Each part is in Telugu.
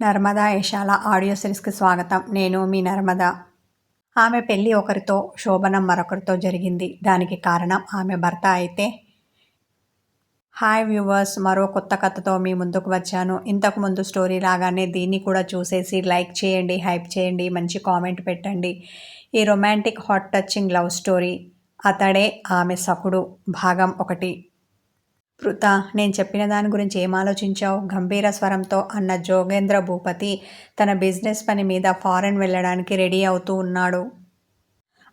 నర్మదా యశాల ఆడియో సిరీస్‌కి స్వాగతం. నేను మీ నర్మద. ఆమె పెళ్లి ఒకరితో, శోభనం మరొకరితో జరిగింది. దానికి కారణం ఆమె భర్త అయితే. హాయ్ వ్యూవర్స్, మరో కొత్త కథతో మీ ముందుకు వచ్చాను. ఇంతకు ముందు స్టోరీ లాగానే దీన్ని కూడా చూసేసి లైక్ చేయండి, హైప్ చేయండి, మంచి కామెంట్ పెట్టండి. ఈ romantic heart touching love story 'అతడే ఆమె సఖుడు' భాగం 1. పృథ, నేను చెప్పిన దాని గురించి ఏం ఆలోచించావు? గంభీర స్వరంతో అన్న జోగేంద్ర భూపతి తన బిజినెస్ పని మీద ఫారెన్ వెళ్ళడానికి రెడీ అవుతూ ఉన్నాడు.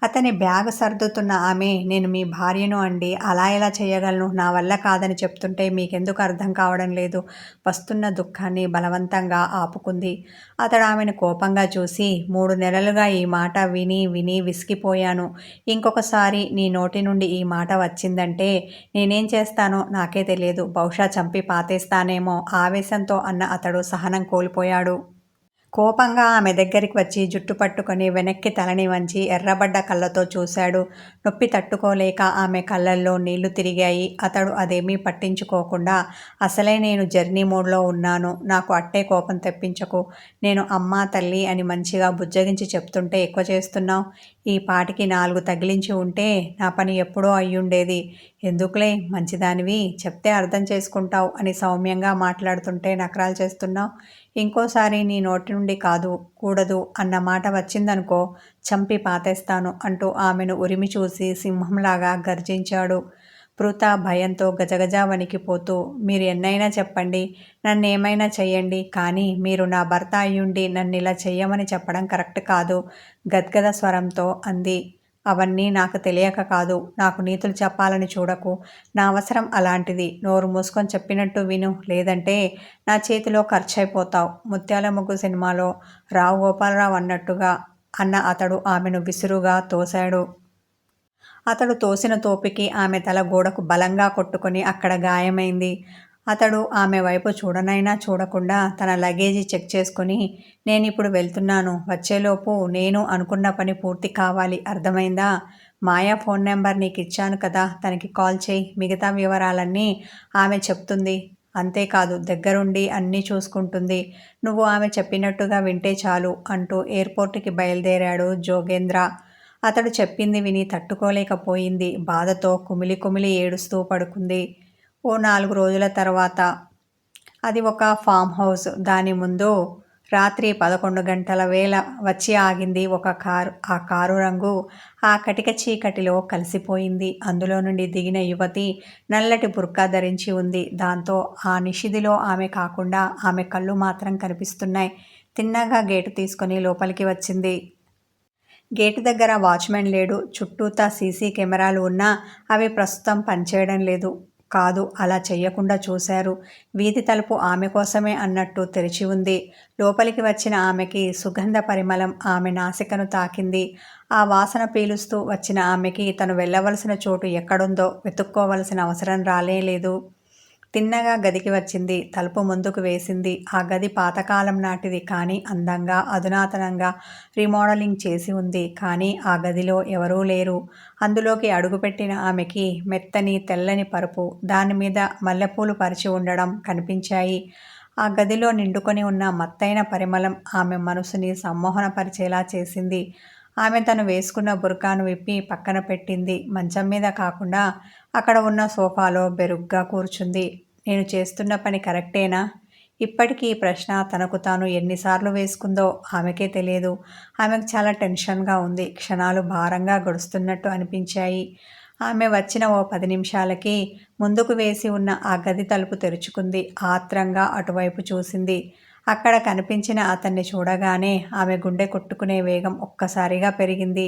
అతని బ్యాగ్ సర్దుతున్న ఆమె, నేను మీ భార్యను అండి, అలా ఎలా చేయగలను? నా వల్ల కాదని చెప్తుంటే మీకెందుకు అర్థం కావడం లేదు? వస్తున్న దుఃఖాన్ని బలవంతంగా ఆపుకుంది. అతడు ఆమెను కోపంగా చూసి, 3 నెలలుగా ఈ మాట విని విని విసిగిపోయాను. ఇంకొకసారి నీ నోటి నుండి ఈ మాట వచ్చిందంటే నేనేం చేస్తానో నాకే తెలియదు. బహుశా చంపి పాతేస్తానేమో ఆవేశంతో అన్న అతడు సహనం కోల్పోయాడు. కోపంగా ఆమె దగ్గరికి వచ్చి జుట్టు పట్టుకొని వెనక్కి తలని వంచి ఎర్రబడ్డ కళ్ళతో చూశాడు. నొప్పి తట్టుకోలేక ఆమె కళ్ళల్లో నీళ్లు తిరిగాయి. అతడు అదేమీ పట్టించుకోకుండా, అసలే నేను జర్నీ మోడ్లో ఉన్నాను, నాకు అట్టే కోపం తెప్పించకు. నేను అమ్మా తల్లి అని మంచిగా బుజ్జగించి చెప్తుంటే ఎక్కువ చేస్తున్నావు. ఈ పాటికి 4 తగిలించి ఉంటే నా పని ఎప్పుడో అయ్యుండేది. ఎందుకులే, మంచిదానివి, చెప్తే అర్థం చేసుకుంటావు అని సౌమ్యంగా మాట్లాడుతుంటే నకరాలు చేస్తున్నావు. ఇంకోసారి నీ నోటి నుండి కూడదు అన్న మాట వచ్చిందనుకో, చంపి పాతేస్తాను అంటూ ఆమెను ఉరిమి చూసి సింహంలాగా గర్జించాడు. పృథ భయంతో గజగజ వణికిపోతూ, మీరు ఎన్నైనా చెప్పండి, నన్నేమైనా చెయ్యండి, కానీ మీరు నా భర్త అయ్యుండి నన్నిలా చెయ్యమని చెప్పడం కరెక్ట్ కాదు గద్గద స్వరంతో అంది. అవన్నీ నాకు తెలియక కాదు. నాకు నీతులు చెప్పాలని చూడకు. నా అవసరం అలాంటిది. నోరు మూసుకొని చెప్పినట్టు విను, లేదంటే నా చేతిలో ఖర్చయిపోతావు. ముత్యాల ముగ్గు సినిమాలో రావు గోపాలరావు అన్నట్టుగా అన్న అతడు ఆమెను విసురుగా తోశాడు. అతడు తోసిన తోపికి ఆమె తల గోడకు బలంగా కొట్టుకొని అక్కడ గాయమైంది. అతడు ఆమె వైపు చూడనైనా చూడకుండా తన లగేజీ చెక్ చేసుకుని, నేనిప్పుడు వెళ్తున్నాను. వచ్చేలోపు నేను అనుకున్న పని పూర్తి కావాలి, అర్థమైందా? మాయా ఫోన్ నెంబర్ నీకిచ్చాను కదా, తనకి కాల్ చేయి. మిగతా వివరాలన్నీ ఆమె చెప్తుంది. అంతేకాదు, దగ్గరుండి అన్నీ చూసుకుంటుంది. నువ్వు ఆమె చెప్పినట్టుగా వింటే చాలు అంటూ ఎయిర్పోర్టుకి బయలుదేరాడు జోగేంద్ర. అతడు చెప్పింది విని తట్టుకోలేకపోయింది. బాధతో కుమిలి కుమిలి ఏడుస్తూ పడుకుంది. ఓ 4 రోజుల తర్వాత. అది ఒక ఫామ్ హౌస్. దాని ముందు రాత్రి 11 గంటల వేళ వచ్చి ఆగింది ఒక కారు. ఆ కారు రంగు ఆ కటిక చీకటిలో కలిసిపోయింది. అందులో నుండి దిగిన యువతి నల్లటి బుర్కా ధరించి ఉంది. దాంతో ఆ నిశిదిలో ఆమె కాకుండా ఆమె కళ్ళు మాత్రం కనిపిస్తున్నాయి. తిన్నగా గేటు తీసుకొని లోపలికి వచ్చింది. గేటు దగ్గర వాచ్మెన్ లేడు. చుట్టూతా సీసీ కెమెరాలు ఉన్నా అవి ప్రస్తుతం పనిచేయడం లేదు. కాదు, అలా చెయ్యకుండా చూశారు. వీధి తలుపు ఆమె కోసమే అన్నట్టు తెరిచి ఉంది. లోపలికి వచ్చిన ఆమెకి సుగంధ పరిమళం ఆమె నాసికను తాకింది. ఆ వాసన పీలుస్తూ వచ్చిన ఆమెకి తను వెళ్ళవలసిన చోటు ఎక్కడుందో వెతుక్కోవలసిన అవసరం రాలేదు. తిన్నగా గదికి వచ్చింది. తలుపు ముందుకు వేసింది. ఆ గది పాతకాలం నాటిది, కానీ అందంగా, అధునాతనంగా రీమోడలింగ్ చేసి ఉంది. కానీ ఆ గదిలో ఎవరూ లేరు. అందులోకి అడుగుపెట్టిన ఆమెకి మెత్తని తెల్లని పరుపు, దానిమీద మల్లెపూలు పరిచి ఉండడం కనిపించాయి. ఆ గదిలో నిండుకొని ఉన్న మత్తైన పరిమళం ఆమె మనసుని సమ్మోహనపరిచేలా చేసింది. ఆమె తను వేసుకున్న బుర్కాను విప్పి పక్కన పెట్టింది. మంచం మీద కాకుండా అక్కడ ఉన్న సోఫాలో బెరుగ్గా కూర్చుంది. నేను చేస్తున్న పని కరెక్టేనా? ఇప్పటికీ ఈ ప్రశ్న తనకు తాను ఎన్నిసార్లు వేసుకుందో ఆమెకే తెలియదు. ఆమెకు చాలా టెన్షన్గా ఉంది. క్షణాలు భారంగా గడుస్తున్నట్టు అనిపించాయి. ఆమె వచ్చిన ఓ 10 నిమిషాలకి ముందుకు వేసి ఉన్న ఆ గది తలుపు తెరుచుకుంది. ఆత్రంగా అటువైపు చూసింది. అక్కడ కనిపించిన అతన్ని చూడగానే ఆమె గుండె కొట్టుకునే వేగం ఒక్కసారిగా పెరిగింది.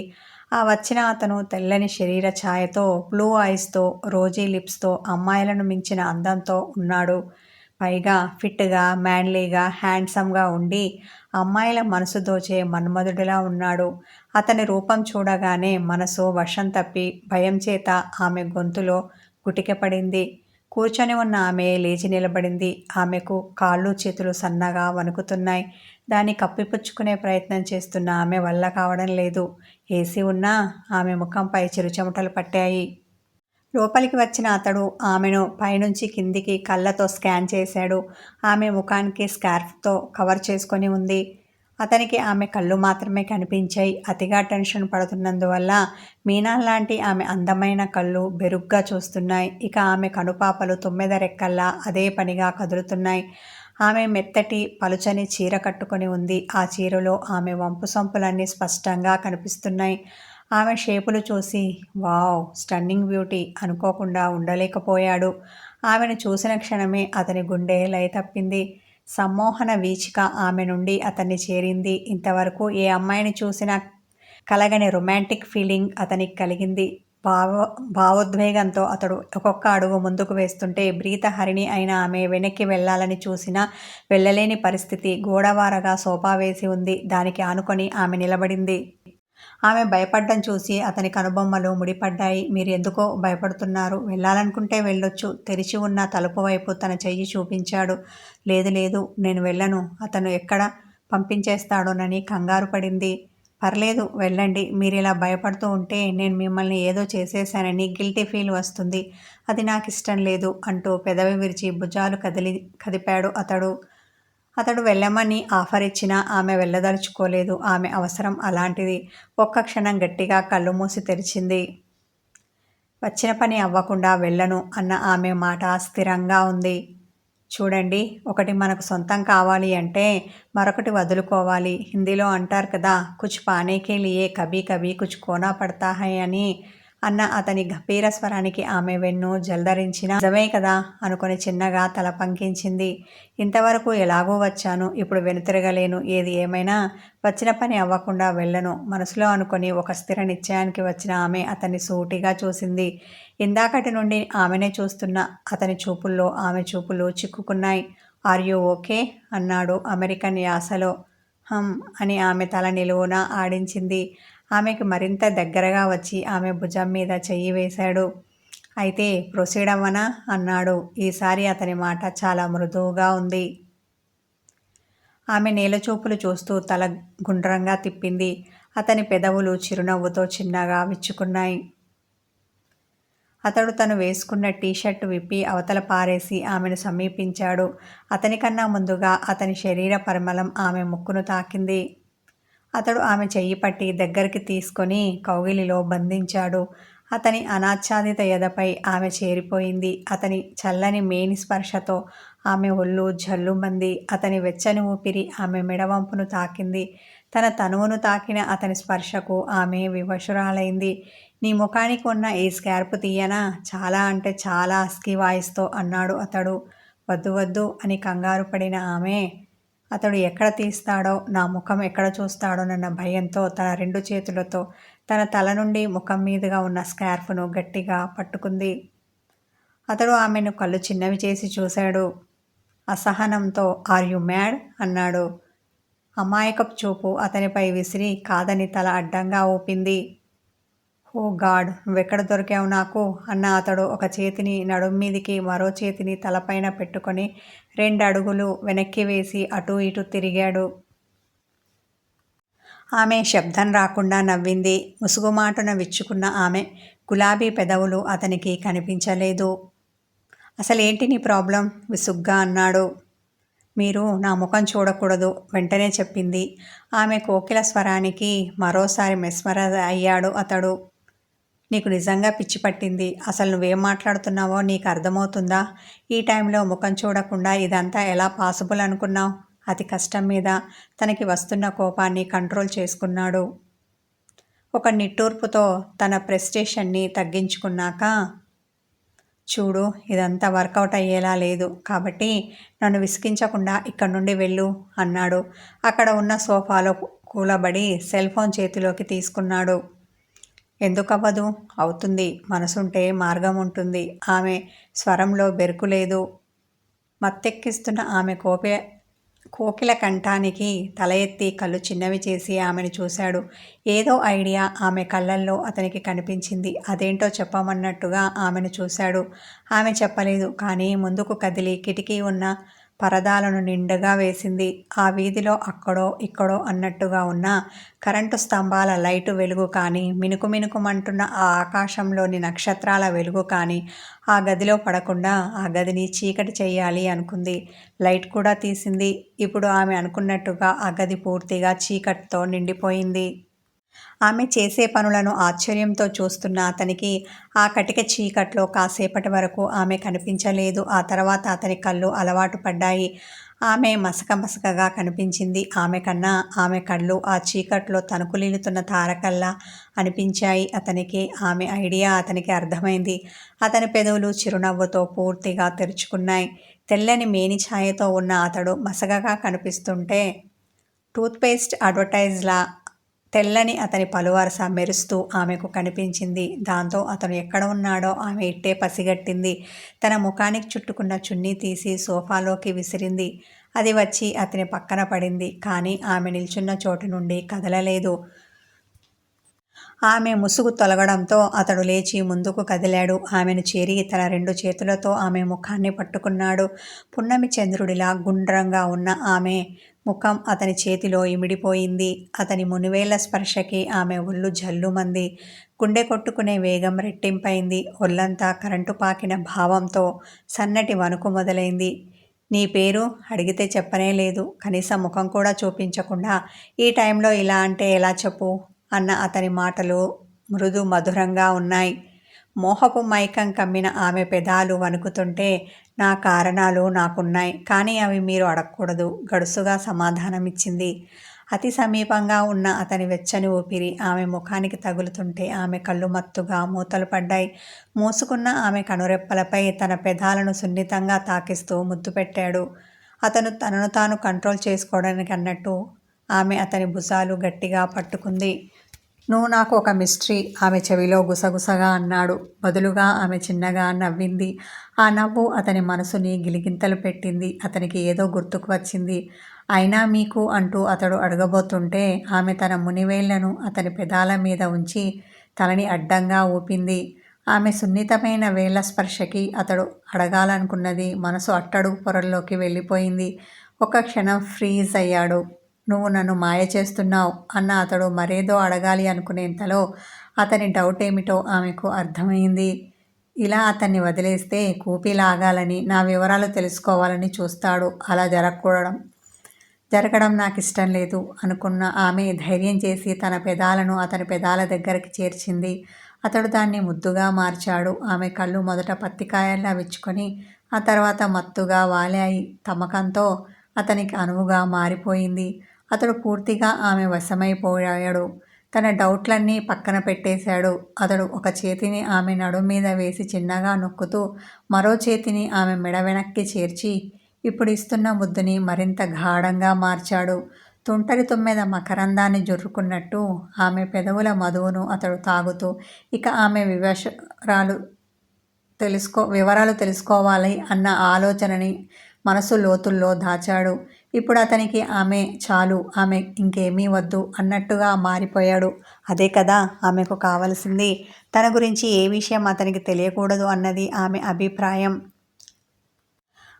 ఆ వచ్చిన అతను తెల్లని శరీర ఛాయతో, బ్లూ ఐస్తో, రోజీ లిప్స్తో, అమ్మాయిలను మించిన అందంతో ఉన్నాడు. పైగా ఫిట్గా, మ్యాన్లీగా, హ్యాండ్సమ్గా ఉండి అమ్మాయిల మనసు దోచే మన్మధుడిలా ఉన్నాడు. అతని రూపం చూడగానే మనసు వశం తప్పి భయం చేత ఆమె గొంతులో గుటికపడింది. కూర్చొని ఉన్న ఆమె లేచి నిలబడింది. ఆమెకు కాళ్ళు చేతులు సన్నగా వణుకుతున్నాయి. దాన్ని కప్పిపుచ్చుకునే ప్రయత్నం చేస్తున్న ఆమె వల్ల కావడం లేదు. ఏసీ ఉన్నా ఆమె ముఖంపై చిరుచెమటలు పట్టాయి. లోపలికి వచ్చిన అతడు ఆమెను పైనుంచి కిందికి కళ్ళతో స్కాన్ చేశాడు. ఆమె ముఖానికి స్కార్ఫ్తో కవర్ చేసుకొని ఉంది. అతనికి ఆమె కళ్ళు మాత్రమే కనిపించాయి. అతిగా టెన్షన్ పడుతున్నందువల్ల మీనాల్లాంటి ఆమె అందమైన కళ్ళు బెరుగ్గా చూస్తున్నాయి. ఇక ఆమె కనుపాపలు తుమ్మెద రెక్కల్లా అదే పనిగా కదులుతున్నాయి. ఆమె మెత్తటి పలుచని చీర కట్టుకొని ఉంది. ఆ చీరలో ఆమె వంపు సొంపులన్నీ స్పష్టంగా కనిపిస్తున్నాయి. ఆమె షేపులు చూసి వావ్, స్టన్నింగ్ బ్యూటీ అనుకోకుండా ఉండలేకపోయాడు. ఆమెను చూసిన క్షణమే అతని గుండె లయ తప్పింది. సమ్మోహన వీచిక ఆమె నుండి అతన్ని చేరింది. ఇంతవరకు ఏ అమ్మాయిని చూసినా కలగని రొమాంటిక్ ఫీలింగ్ అతనికి కలిగింది. భావోద్వేగంతో అతడు ఒక్కొక్క అడుగు ముందుకు వేస్తుంటే బ్రీతహరిణి అయిన ఆమె వెనక్కి వెళ్ళాలని చూసినా వెళ్ళలేని పరిస్థితి. గోడవారగా సోఫా వేసి ఉంది. దానికి ఆనుకొని ఆమె నిలబడింది. ఆమె భయపడ్డం చూసి అతని కనుబొమ్మలు ముడిపడ్డాయి. మీరు ఎందుకో భయపడుతున్నారు? వెళ్ళాలనుకుంటే వెళ్ళొచ్చు. తెరిచి ఉన్న తలుపు వైపు తన చెయ్యి చూపించాడు. లేదు లేదు, నేను వెళ్ళను. అతను ఎక్కడ పంపించేస్తాడోనని కంగారు పడింది. పర్లేదు, వెళ్ళండి. మీరిలా భయపడుతూ ఉంటే నేను మిమ్మల్ని ఏదో చేసేశానని గిల్టీ ఫీల్ వస్తుంది. అది నాకు ఇష్టం లేదు అంటూ పెదవి విరిచి భుజాలు కదిపాడు అతడు వెళ్ళమని ఆఫర్ ఇచ్చినా ఆమె వెళ్ళదలుచుకోలేదు. ఆమె అవసరం అలాంటిది. ఒక్క క్షణం గట్టిగా కళ్ళు మూసి తెరిచింది. వచ్చిన పని అవ్వకుండా వెళ్ళను అన్న ఆమె మాట స్థిరంగా ఉంది. చూడండి, ఒకటి మనకు సొంతం కావాలి అంటే మరొకటి వదులుకోవాలి. హిందీలో అంటారు కదా, కుచ్ పానేకే లియే కభీ కభీ కుచ్ కోనా పడతా హై అని అన్న అతని గంభీర స్వరానికి ఆమె వెన్ను జల్దరించిన నిజమే కదా అనుకుని చిన్నగా తల పంకించింది. ఇంతవరకు ఎలాగో వచ్చాను, ఇప్పుడు వెనుతిరగలేను. ఏది ఏమైనా వచ్చిన పని అవ్వకుండా వెళ్ళను మనసులో అనుకుని ఒక స్థిర నిశ్చయానికి వచ్చిన ఆమె అతన్ని సూటిగా చూసింది. ఇందాకటి నుండి ఆమెనే చూస్తున్న అతని చూపుల్లో ఆమె చూపులు చిక్కుకున్నాయి. ఆర్ యూ ఓకే అన్నాడు అమెరికన్ యాసలో. అని ఆమె తల నిలువున ఆడించింది. ఆమెకు మరింత దగ్గరగా వచ్చి ఆమె భుజం మీద చెయ్యి వేశాడు. అయితే ప్రొసీడ్ అవ్వనా అన్నాడు. ఈసారి అతని మాట చాలా మృదువుగా ఉంది. ఆమె నేలచూపులు చూస్తూ తల గుండ్రంగా తిప్పింది. అతని పెదవులు చిరునవ్వుతో చిన్నగా విచ్చుకున్నాయి. అతడు తను వేసుకున్న టీషర్టు విప్పి అవతల పారేసి ఆమెను సమీపించాడు. అతనికన్నా ముందుగా అతని శరీర పరిమళం ఆమె ముక్కును తాకింది. అతడు ఆమె చెయ్యి పట్టి దగ్గరికి తీసుకొని కౌగిలిలో బంధించాడు. అతని అనాచ్ఛాదిత ఎదపై ఆమె చేరిపోయింది. అతని చల్లని మేని స్పర్శతో ఆమె ఒళ్ళు జల్లుమంది. అతని వెచ్చని ఊపిరి ఆమె మెడవంపును తాకింది. తన తనువును తాకిన అతని స్పర్శకు ఆమె వివశురాలైంది. నీ ముఖానికి ఉన్న ఈ స్కార్పు తీయనా? చాలా అంటే చాలా హస్కీ వాయిస్తో అన్నాడు అతడు. వద్దు వద్దు అని కంగారు పడిన ఆమె, అతడు ఎక్కడ తీస్తాడో, నా ముఖం ఎక్కడ చూస్తాడోనన్న భయంతో తన 2 చేతులతో తన తల నుండి ముఖం మీదుగా ఉన్న స్కార్ఫ్ను గట్టిగా పట్టుకుంది. అతడు ఆమెను కళ్ళు చిన్నవి చేసి చూశాడు. అసహనంతో ఆర్ యు మ్యాడ్ అన్నాడు. అమాయకపు చూపు అతనిపై విసిరి కాదని తల అడ్డంగా ఊపింది. ఓ గాడ్, నువ్వెక్కడ దొరికావు నాకు అన్న అతడు ఒక చేతిని నడుం మీదికి మరో చేతిని తలపైన పెట్టుకొని 2 అడుగులు వెనక్కి వేసి అటూ ఇటూ తిరిగాడు. ఆమె శబ్దం రాకుండా నవ్వింది. ముసుగుమాటున విచ్చుకున్న ఆమె గులాబీ పెదవులు అతనికి కనిపించలేదు. అసలేంటి నీ ప్రాబ్లం విసుగ్గా అన్నాడు. మీరు నా ముఖం చూడకూడదు వెంటనే చెప్పింది. ఆమె కోకిల స్వరానికి మరోసారి మెస్మరైజ్ అయ్యాడు అతడు. నీకు నిజంగా పిచ్చి పట్టింది. అసలు నువ్వేం మాట్లాడుతున్నావో నీకు అర్థమవుతుందా? ఈ టైంలో ముఖం చూడకుండా ఇదంతా ఎలా పాసిబుల్ అనుకున్నావు? అతి కష్టం మీద తనకి వస్తున్న కోపాన్ని కంట్రోల్ చేసుకున్నాడు. ఒక నిట్టూర్పుతో తన ప్రెస్టేషన్ని తగ్గించుకున్నాక, చూడు, ఇదంతా వర్కౌట్ అయ్యేలా లేదు. కాబట్టి నన్ను విసిగించకుండా ఇక్కడి నుండి వెళ్ళు అన్నాడు. అక్కడ ఉన్న సోఫాలో కూలబడి సెల్ ఫోన్ చేతిలోకి తీసుకున్నాడు. ఎందుకవ్వదు? అవుతుంది. మనసుంటే మార్గం ఉంటుంది. ఆమె స్వరంలో బెరుకు లేదు. మత్తెక్కిస్తున్న ఆమె కోకిల కంఠానికి తల ఎత్తి కళ్ళు చిన్నవి చేసి ఆమెను చూశాడు. ఏదో ఐడియా ఆమె కళ్ళల్లో అతనికి కనిపించింది. అదేంటో చెప్పమన్నట్టుగా ఆమెను చూశాడు. ఆమె చెప్పలేదు. కానీ ముందుకు కదిలి కిటికీ ఉన్న పరదాలను నిండుగా వేసింది. ఆ వీధిలో అక్కడో ఇక్కడో అన్నట్టుగా ఉన్న కరెంటు స్తంభాల లైటు వెలుగు కానీ, మినుకు మినుకుమంటున్న ఆ ఆకాశంలోని నక్షత్రాల వెలుగు కానీ ఆ గదిలో పడకుండా ఆ గదిని చీకటి చెయ్యాలి అనుకుంది. లైట్ కూడా తీసింది. ఇప్పుడు ఆమె అనుకున్నట్టుగా ఆ గది పూర్తిగా చీకటితో నిండిపోయింది. ఆమె చేసే పనులను ఆశ్చర్యంతో చూస్తున్న అతనికి ఆ కటిక చీకట్లో కాసేపటి వరకు ఆమె కనిపించలేదు. ఆ తర్వాత అతని కళ్ళు అలవాటు పడ్డాయి. ఆమె మసకగా కనిపించింది. ఆమె కన్నా ఆమె కళ్ళు ఆ చీకట్లో తణుకులీనుతున్న తారకల్లా అనిపించాయి అతనికి. ఆమె ఐడియా అతనికి అర్థమైంది. అతని పెదవులు చిరునవ్వుతో పూర్తిగా తెరుచుకున్నాయి. తెల్లని మేని ఛాయతో ఉన్న అతడు మసకగా కనిపిస్తుంటే టూత్పేస్ట్ అడ్వర్టైజ్లా తెల్లని అతని పలువరస మెరుస్తూ ఆమెకు కనిపించింది. దాంతో అతను ఎక్కడ ఉన్నాడో ఆమె ఇట్టే పసిగట్టింది. తన ముఖానికి చుట్టుకున్న చున్నీ తీసి సోఫాలోకి విసిరింది. అది వచ్చి అతని పక్కన పడింది. కానీ ఆమె నిల్చున్న చోటు నుండి కదలలేదు. ఆమె ముసుగు తొలగడంతో అతడు లేచి ముందుకు కదిలాడు. ఆమెను చేరి తన 2 చేతులతో ఆమె ముఖాన్ని పట్టుకున్నాడు. పున్నమి చంద్రుడిలా గుండ్రంగా ఉన్న ఆమె ముఖం అతని చేతిలో ఇమిడిపోయింది. అతని మునివేళ్ల స్పర్శకి ఆమె ఒళ్ళు జల్లుమంది. గుండె కొట్టుకునే వేగం రెట్టింపైంది. ఒళ్లంతా కరెంటు పాకిన భావంతో సన్నటి వణుకు మొదలైంది. నీ పేరు అడిగితే చెప్పనే లేదు. కనీసం ముఖం కూడా చూపించకుండా ఈ టైంలో ఇలా అంటే ఎలా చెప్పు అన్న అతని మాటలు మృదు మధురంగా ఉన్నాయి. మోహపు మైకం కమ్మిన ఆమె పెదాలు వణుకుతుంటే నా కారణాలు నాకున్నాయి, కానీ అవి మీరు అడగకూడదు గడుసుగా సమాధానమిచ్చింది. అతి సమీపంగా ఉన్న అతని వెచ్చని ఊపిరి ఆమె ముఖానికి తగులుతుంటే ఆమె కళ్ళు మత్తుగా మూతలు పడ్డాయి. మూసుకున్న ఆమె కనురెప్పలపై తన పెదాలను సున్నితంగా తాకిస్తూ ముద్దు పెట్టాడు. అతను తనను తాను కంట్రోల్ చేసుకోవడానికి అన్నట్టు ఆమె అతని భుజాలు గట్టిగా పట్టుకుంది. నువ్వు నాకు ఒక మిస్టరీ ఆమె చెవిలో గుసగుసగా అన్నాడు. బదులుగా ఆమె చిన్నగా నవ్వింది. ఆ నవ్వు అతని మనసుని గిలిగింతలు పెట్టింది. అతనికి ఏదో గుర్తుకు వచ్చింది. అయినా మీకు అంటూ అతడు అడగబోతుంటే ఆమె తన మునివేళ్లను అతని పెదాల మీద ఉంచి తలని అడ్డంగా ఊపింది. ఆమె సున్నితమైన వేళ్ల స్పర్శకి అతడు అడగాలనుకున్నది మనసు అట్టడుగు పొరల్లోకి వెళ్ళిపోయింది. ఒక క్షణం ఫ్రీజ్ అయ్యాడు. నువ్వు నన్ను మాయ చేస్తున్నావు అన్న అతడు మరేదో అడగాలి అనుకునేంతలో అతని డౌట్ ఏమిటో ఆమెకు అర్థమైంది. ఇలా అతన్ని వదిలేస్తే కూపీలాగాలని నా వివరాలు తెలుసుకోవాలని చూస్తాడు. అలా జరగడం నాకు ఇష్టం లేదు అనుకున్న ఆమె ధైర్యం చేసి తన పెదాలను అతని పెదాల దగ్గరికి చేర్చింది. అతడు దాన్ని ముద్దుగా మార్చాడు. ఆమె కళ్ళు మొదట పత్తికాయల్లా విచ్చుకొని ఆ తర్వాత మత్తుగా వాలాయి. తమకంతో అతనికి అనువుగా మారిపోయింది. అతడు పూర్తిగా ఆమె వశమైపోయాడు. తన డౌట్లన్నీ పక్కన పెట్టేశాడు. అతడు ఒక చేతిని ఆమె నడుం మీద వేసి చిన్నగా నొక్కుతూ మరో చేతిని ఆమె మెడ వెనక్కి చేర్చి ఇప్పుడు ఇస్తున్న ముద్దుని మరింత గాఢంగా మార్చాడు. తుంటరి తుమ్మెద మకరందాన్ని జుర్రుకున్నట్టు ఆమె పెదవుల మధువును అతడు తాగుతూ ఇక ఆమె వివరాలు తెలుసుకోవాలి అన్న ఆలోచనని మనసు లోతుల్లో దాచాడు. ఇప్పుడు అతనికి ఆమె చాలు, ఆమె ఇంకేమీ వద్దు అన్నట్టుగా మారిపోయాడు. అదే కదా ఆమెకు కావలసింది. తన గురించి ఏ విషయం అతనికి తెలియకూడదు అన్నది ఆమె అభిప్రాయం.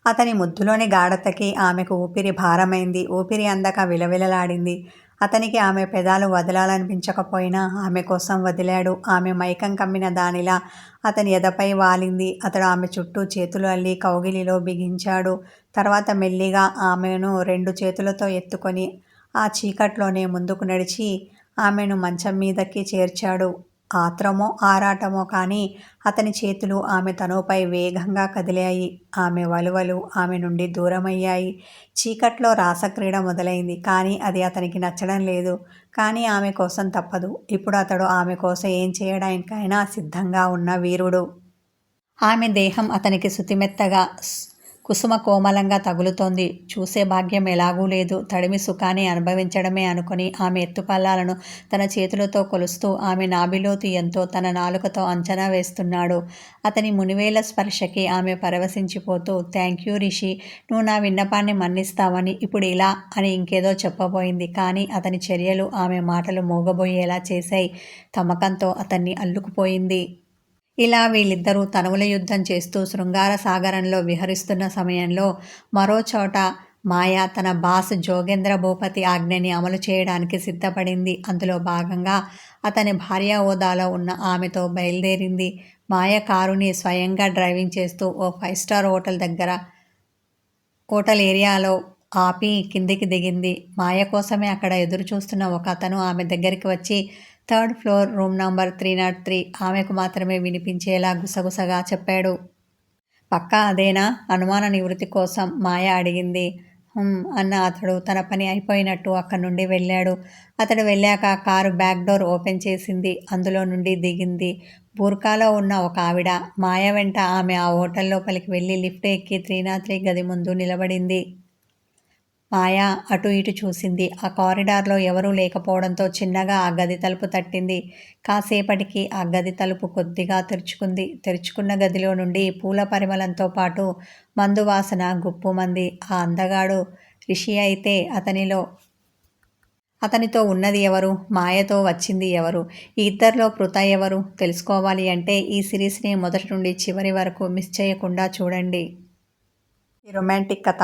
అతని ముద్దులోని గాఢతకి ఆమెకు ఊపిరి భారమైంది. ఊపిరి అందక విలవిలలాడింది. అతనికి ఆమె పెదాలు వదలాలనిపించకపోయినా ఆమె కోసం వదిలాడు. ఆమె మైకం కమ్మిన దానిలా అతని ఎదపై వాలింది. అతడు ఆమె చుట్టూ చేతులు అల్లి కౌగిలిలో బిగించాడు. తర్వాత మెల్లిగా ఆమెను 2 చేతులతో ఎత్తుకొని ఆ చీకట్లోనే ముందుకు నడిచి ఆమెను మంచం మీదకి చేర్చాడు. ఆత్రమో ఆరాటమో కానీ అతని చేతులు ఆమె తనుపై వేగంగా కదిలాయి. ఆమె వలువలు ఆమె నుండి దూరమయ్యాయి. చీకట్లో రాసక్రీడ మొదలైంది. కానీ అది అతనికి నచ్చడం లేదు. కానీ ఆమె కోసం తప్పదు. ఇప్పుడు అతడు ఆమె కోసం ఏం చేయడానికైనా సిద్ధంగా ఉన్న వీరుడు. ఆమె దేహం అతనికి శుతిమెత్తగా కుసుమ కోమలంగా తగులుతోంది. చూసే భాగ్యం ఎలాగూ లేదు. తడిమి సుఖాన్ని అనుభవించడమే అనుకుని ఆమె ఎత్తుపల్లాలను తన చేతులతో కొలుస్తూ ఆమె నాభిలోతు ఎంతో తన నాలుకతో అంచనా వేస్తున్నాడు. అతని మునివేళ్ల స్పర్శకి ఆమె పరవశించిపోతూ థ్యాంక్యూ రిషి, నువ్వు నా విన్నపాన్ని మన్నిస్తావని ఇప్పుడు ఇలా అని ఇంకేదో చెప్పబోయింది. కానీ అతని చర్యలు ఆమె మాటలు మూగబోయేలా చేశాయి. తమకంతో అతన్ని అల్లుకుపోయింది. ఇలా వీళ్ళిద్దరూ తనువుల యుద్ధం చేస్తూ శృంగార సాగరంలో విహరిస్తున్న సమయంలో మరో చోట మాయ తన బాస్ జోగేంద్ర భూపతి ఆజ్ఞని అమలు చేయడానికి సిద్ధపడింది. అందులో భాగంగా అతని భార్య హోదాలో ఉన్న ఆమెతో బయలుదేరింది. మాయ కారుని స్వయంగా డ్రైవింగ్ చేస్తూ ఓ 5 స్టార్ హోటల్ ఏరియాలో ఆపి కిందికి దిగింది. మాయ కోసమే అక్కడ ఎదురు చూస్తున్న ఒక అతను ఆమె దగ్గరికి వచ్చి 3rd ఫ్లోర్ రూమ్ నంబర్ 303 ఆమెకు మాత్రమే వినిపించేలా గుసగుసగా చెప్పాడు. పక్కా అదేనా? అనుమాన నివృత్తి కోసం మాయ అడిగింది. అన్న అతడు తన పని అయిపోయినట్టు అక్కడి నుండి వెళ్ళాడు. అతడు వెళ్ళాక కారు బ్యాక్ డోర్ ఓపెన్ చేసింది. అందులో నుండి దిగింది బూర్కాలో ఉన్న ఒక ఆవిడ. మాయ వెంట ఆమె ఆ హోటల్ లోపలికి వెళ్ళి లిఫ్ట్ ఎక్కి 303 గది ముందు నిలబడింది. మాయ అటు ఇటు చూసింది. ఆ కారిడార్లో ఎవరూ లేకపోవడంతో చిన్నగా ఆ గది తలుపు తట్టింది. కాసేపటికి ఆ గది తలుపు కొద్దిగా తెరుచుకుంది. తెరుచుకున్న గదిలో నుండి పూల పరిమళంతో పాటు మందు వాసన గుప్పుమంది. ఆ అందగాడు రిషి అయితే అతనితో ఉన్నది ఎవరు? మాయతో వచ్చింది ఎవరు? ఈ ఇద్దరిలో పృథ ఎవరు? తెలుసుకోవాలి అంటే ఈ సిరీస్ని మొదటి నుండి చివరి వరకు మిస్ చేయకుండా చూడండి. ఈ రొమాంటిక్ కథ